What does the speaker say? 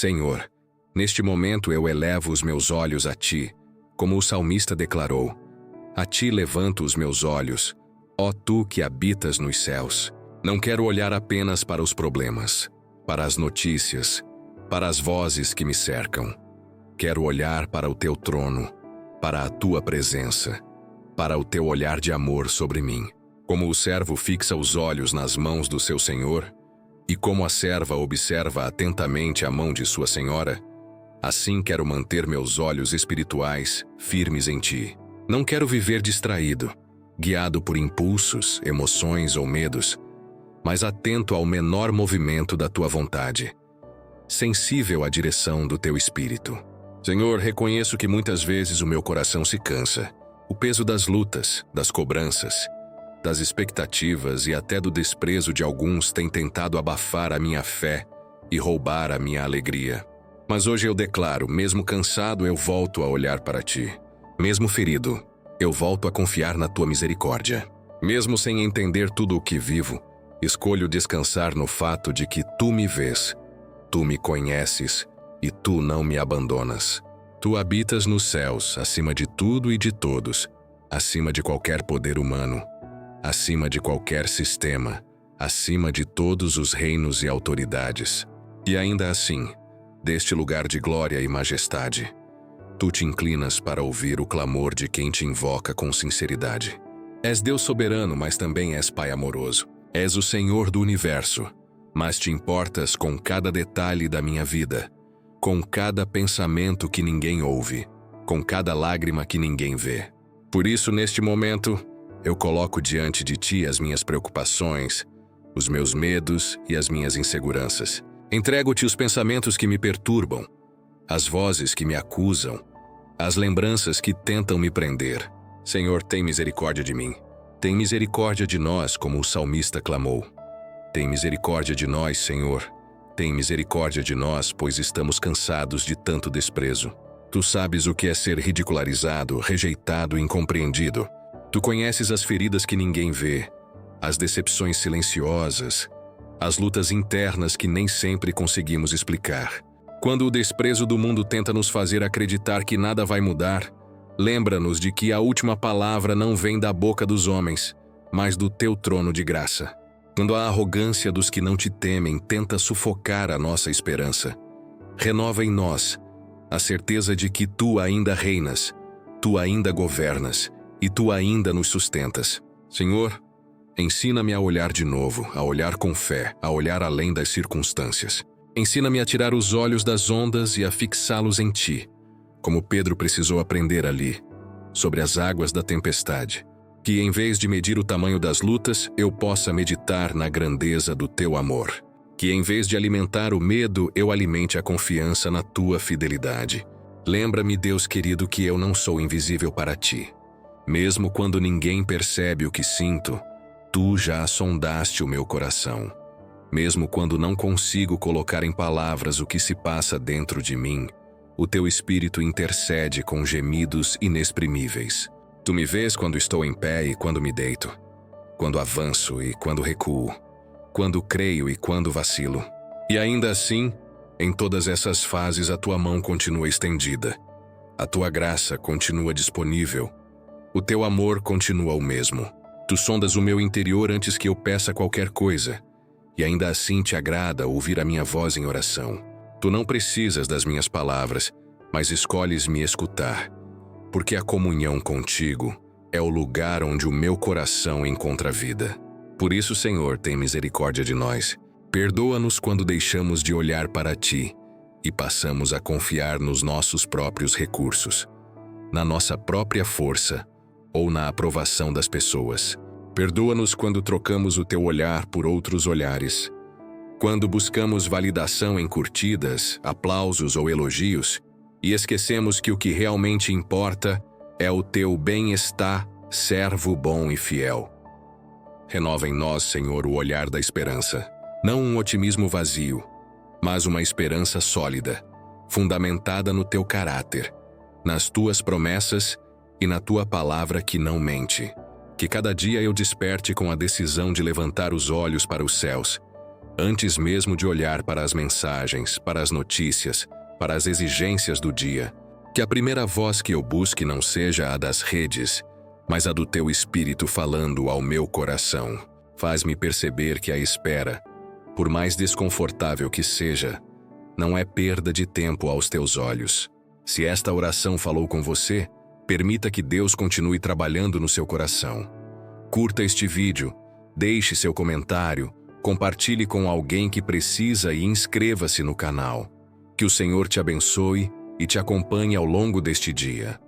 Senhor, neste momento eu elevo os meus olhos a Ti, como o salmista declarou. A Ti levanto os meus olhos, ó Tu que habitas nos céus. Não quero olhar apenas para os problemas, para as notícias, para as vozes que me cercam. Quero olhar para o Teu trono, para a Tua presença, para o Teu olhar de amor sobre mim. Como o servo fixa os olhos nas mãos do seu senhor, e como a serva observa atentamente a mão de sua senhora, assim quero manter meus olhos espirituais firmes em Ti. Não quero viver distraído, guiado por impulsos, emoções ou medos, mas atento ao menor movimento da Tua vontade, sensível à direção do Teu Espírito. Senhor, reconheço que muitas vezes o meu coração se cansa. O peso das lutas, das cobranças, das expectativas e até do desprezo de alguns tem tentado abafar a minha fé e roubar a minha alegria. Mas hoje eu declaro, mesmo cansado, eu volto a olhar para Ti. Mesmo ferido, eu volto a confiar na Tua misericórdia. Mesmo sem entender tudo o que vivo, escolho descansar no fato de que Tu me vês, Tu me conheces e Tu não me abandonas. Tu habitas nos céus, acima de tudo e de todos, acima de qualquer poder humano, acima de qualquer sistema, acima de todos os reinos e autoridades. E ainda assim, deste lugar de glória e majestade, Tu te inclinas para ouvir o clamor de quem te invoca com sinceridade. És Deus soberano, mas também és Pai amoroso. És o Senhor do universo, mas te importas com cada detalhe da minha vida, com cada pensamento que ninguém ouve, com cada lágrima que ninguém vê. Por isso, neste momento, eu coloco diante de Ti as minhas preocupações, os meus medos e as minhas inseguranças. Entrego-Te os pensamentos que me perturbam, as vozes que me acusam, as lembranças que tentam me prender. Senhor, tem misericórdia de mim. Tem misericórdia de nós, como o salmista clamou. Tem misericórdia de nós, Senhor. Tem misericórdia de nós, pois estamos cansados de tanto desprezo. Tu sabes o que é ser ridicularizado, rejeitado e incompreendido. Tu conheces as feridas que ninguém vê, as decepções silenciosas, as lutas internas que nem sempre conseguimos explicar. Quando o desprezo do mundo tenta nos fazer acreditar que nada vai mudar, lembra-nos de que a última palavra não vem da boca dos homens, mas do Teu trono de graça. Quando a arrogância dos que não Te temem tenta sufocar a nossa esperança, renova em nós a certeza de que Tu ainda reinas, Tu ainda governas e Tu ainda nos sustentas. Senhor, ensina-me a olhar de novo, a olhar com fé, a olhar além das circunstâncias. Ensina-me a tirar os olhos das ondas e a fixá-los em Ti, como Pedro precisou aprender ali, sobre as águas da tempestade. Que em vez de medir o tamanho das lutas, eu possa meditar na grandeza do Teu amor. Que em vez de alimentar o medo, eu alimente a confiança na Tua fidelidade. Lembra-me, Deus querido, que eu não sou invisível para Ti. Mesmo quando ninguém percebe o que sinto, Tu já sondaste o meu coração. Mesmo quando não consigo colocar em palavras o que se passa dentro de mim, o Teu Espírito intercede com gemidos inexprimíveis. Tu me vês quando estou em pé e quando me deito, quando avanço e quando recuo, quando creio e quando vacilo. E ainda assim, em todas essas fases a Tua mão continua estendida, a Tua graça continua disponível, o Teu amor continua o mesmo. Tu sondas o meu interior antes que eu peça qualquer coisa, e ainda assim Te agrada ouvir a minha voz em oração. Tu não precisas das minhas palavras, mas escolhes me escutar, porque a comunhão contigo é o lugar onde o meu coração encontra vida. Por isso, Senhor, tem misericórdia de nós. Perdoa-nos quando deixamos de olhar para Ti e passamos a confiar nos nossos próprios recursos, na nossa própria força ou na aprovação das pessoas. Perdoa-nos quando trocamos o Teu olhar por outros olhares, quando buscamos validação em curtidas, aplausos ou elogios, e esquecemos que o que realmente importa é o Teu bem-estar, servo bom e fiel. Renova em nós, Senhor, o olhar da esperança, não um otimismo vazio, mas uma esperança sólida, fundamentada no Teu caráter, nas Tuas promessas e na Tua palavra que não mente. Que cada dia eu desperte com a decisão de levantar os olhos para os céus, Antes mesmo de olhar para as mensagens, para as notícias, para as exigências do dia, que a primeira voz que eu busque não seja a das redes, mas a do teu Espírito falando ao meu coração. Faz-me perceber que a espera, por mais desconfortável que seja, não é perda de tempo aos teus olhos. Se esta oração falou com você, permita que Deus continue trabalhando no seu coração. Curta este vídeo, deixe seu comentário, compartilhe com alguém que precisa e inscreva-se no canal. Que o Senhor te abençoe e te acompanhe ao longo deste dia.